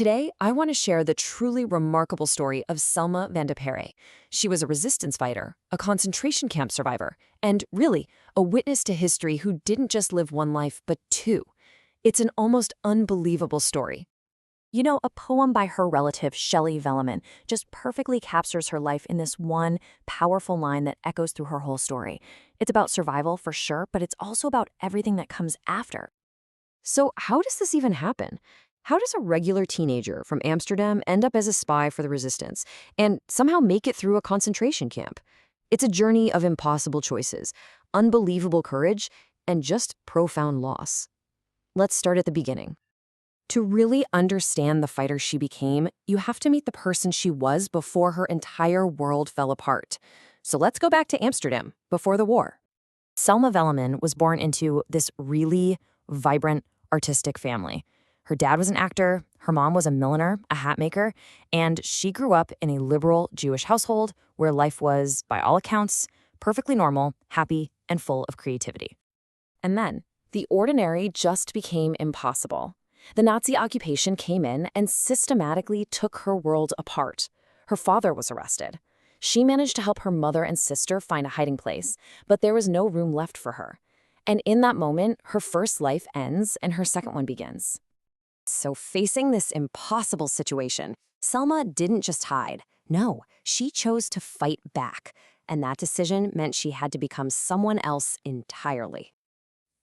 Today, I want to share the truly remarkable story of Selma van de Perre. She was a resistance fighter, a concentration camp survivor, and really, a witness to history who didn't just live one life, but two. It's an almost unbelievable story. You know, a poem by her relative, Shelley Velleman, just perfectly captures her life in this one powerful line that echoes through her whole story. It's about survival, for sure, but it's also about everything that comes after. So, how does this even happen? How does a regular teenager from Amsterdam end up as a spy for the resistance and somehow make it through a concentration camp? It's a journey of impossible choices, unbelievable courage, and just profound loss. Let's start at the beginning. To really understand the fighter she became, you have to meet the person she was before her entire world fell apart. So let's go back to Amsterdam, before the war. Selma Velleman was born into this really vibrant, artistic family. Her dad was an actor, her mom was a milliner, a hat maker, and she grew up in a liberal Jewish household where life was, by all accounts, perfectly normal, happy, and full of creativity. And then, the ordinary just became impossible. The Nazi occupation came in and systematically took her world apart. Her father was arrested. She managed to help her mother and sister find a hiding place, but there was no room left for her. And in that moment, her first life ends and her second one begins. So facing this impossible situation, Selma didn't just hide. No, she chose to fight back. And that decision meant she had to become someone else entirely.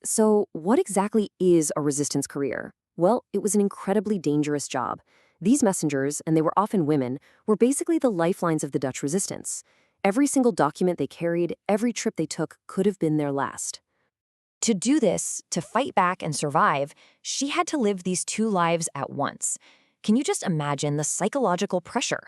So what exactly is a resistance career? Well, it was an incredibly dangerous job. These messengers, and they were often women, were basically the lifelines of the Dutch resistance. Every single document they carried, every trip they took could have been their last. To do this, to fight back and survive, she had to live these two lives at once. Can you just imagine the psychological pressure?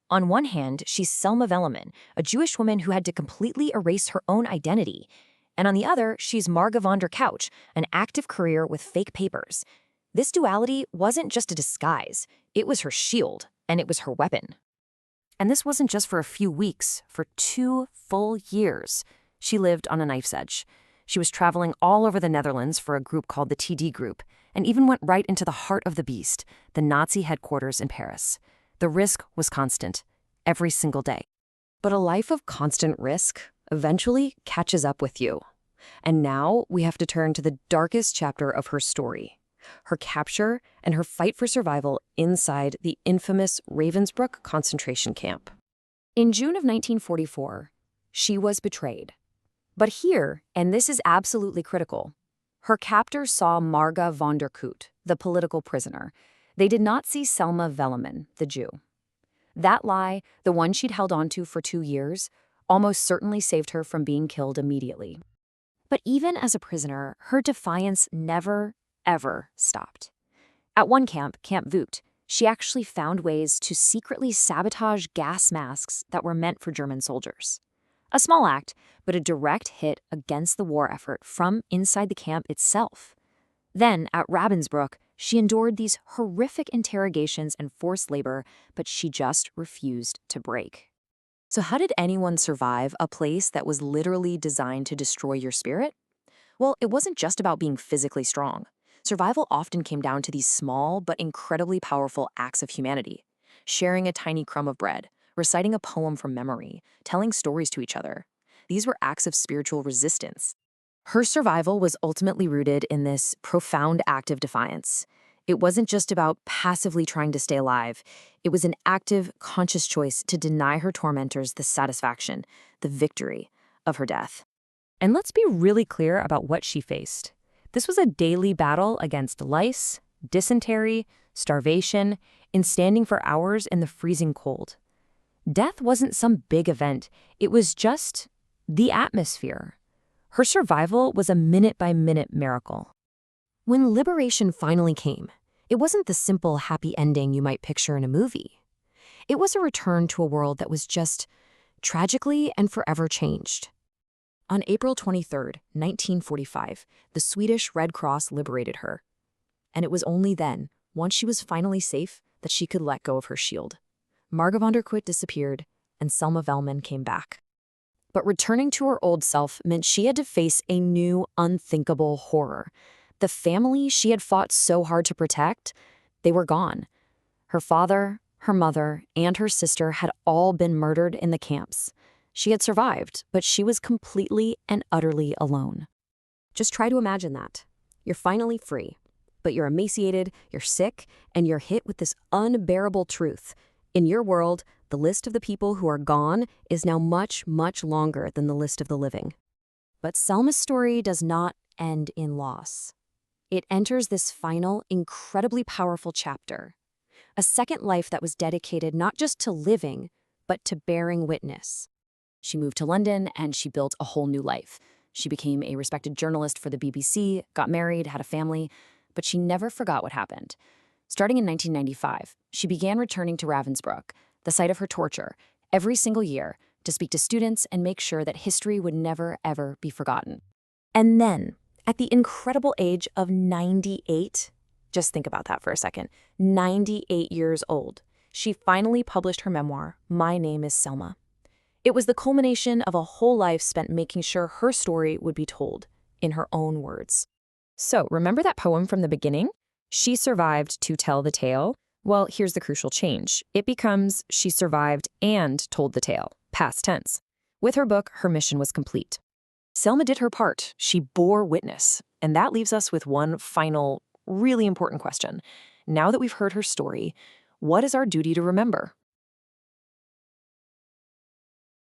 On one hand, she's Selma Velleman, a Jewish woman who had to completely erase her own identity. And on the other, she's Marga von der Couch, an active career with fake papers. This duality wasn't just a disguise. It was her shield, and it was her weapon. And this wasn't just for a few weeks. For 2 full years, she lived on a knife's edge. She was traveling all over the Netherlands for a group called the TD Group, and even went right into the heart of the beast, the Nazi headquarters in Paris. The risk was constant, every single day. But a life of constant risk eventually catches up with you. And now we have to turn to the darkest chapter of her story, her capture and her fight for survival inside the infamous Ravensbruck concentration camp. In June of 1944, she was betrayed. But here, and this is absolutely critical, her captors saw Marga von der Couch, the political prisoner. They did not see Selma Velleman, the Jew. That lie, the one she'd held onto for 2 years, almost certainly saved her from being killed immediately. But even as a prisoner, her defiance never, ever stopped. At one camp, Camp Voot, she actually found ways to secretly sabotage gas masks that were meant for German soldiers. A small act, but a direct hit against the war effort from inside the camp itself. Then, at Ravensbruck, she endured these horrific interrogations and forced labor, but she just refused to break. So how did anyone survive a place that was literally designed to destroy your spirit? Well, it wasn't just about being physically strong. Survival often came down to these small but incredibly powerful acts of humanity. Sharing a tiny crumb of bread, reciting a poem from memory, telling stories to each other. These were acts of spiritual resistance. Her survival was ultimately rooted in this profound act of defiance. It wasn't just about passively trying to stay alive. It was an active, conscious choice to deny her tormentors the satisfaction, the victory of her death. And let's be really clear about what she faced. This was a daily battle against lice, dysentery, starvation, and standing for hours in the freezing cold. Death wasn't some big event. It was just the atmosphere. Her survival was a minute-by-minute miracle. When liberation finally came, it wasn't the simple happy ending you might picture in a movie. It was a return to a world that was just tragically and forever changed. On April 23, 1945, the Swedish Red Cross liberated her. And it was only then, once she was finally safe, that she could let go of her shield. Marga von der Couch disappeared, and Selma Velleman came back. But returning to her old self meant she had to face a new, unthinkable horror. The family she had fought so hard to protect, they were gone. Her father, her mother, and her sister had all been murdered in the camps. She had survived, but she was completely and utterly alone. Just try to imagine that. You're finally free, but you're emaciated, you're sick, and you're hit with this unbearable truth. In your world, the list of the people who are gone is now much, much longer than the list of the living. But Selma's story does not end in loss. It enters this final, incredibly powerful chapter. A second life that was dedicated not just to living, but to bearing witness. She moved to London and she built a whole new life. She became a respected journalist for the BBC, got married, had a family, but she never forgot what happened. Starting in 1995, she began returning to Ravensbruck, the site of her torture, every single year to speak to students and make sure that history would never, ever be forgotten. And then, at the incredible age of 98, just think about that for a second, 98 years old, she finally published her memoir, My Name is Selma. It was the culmination of a whole life spent making sure her story would be told, in her own words. So, remember that poem from the beginning? She survived to tell the tale. Well, here's the crucial change. It becomes she survived and told the tale, past tense. With her book, her mission was complete. Selma did her part. She bore witness. And that leaves us with one final, really important question. Now that we've heard her story, what is our duty to remember?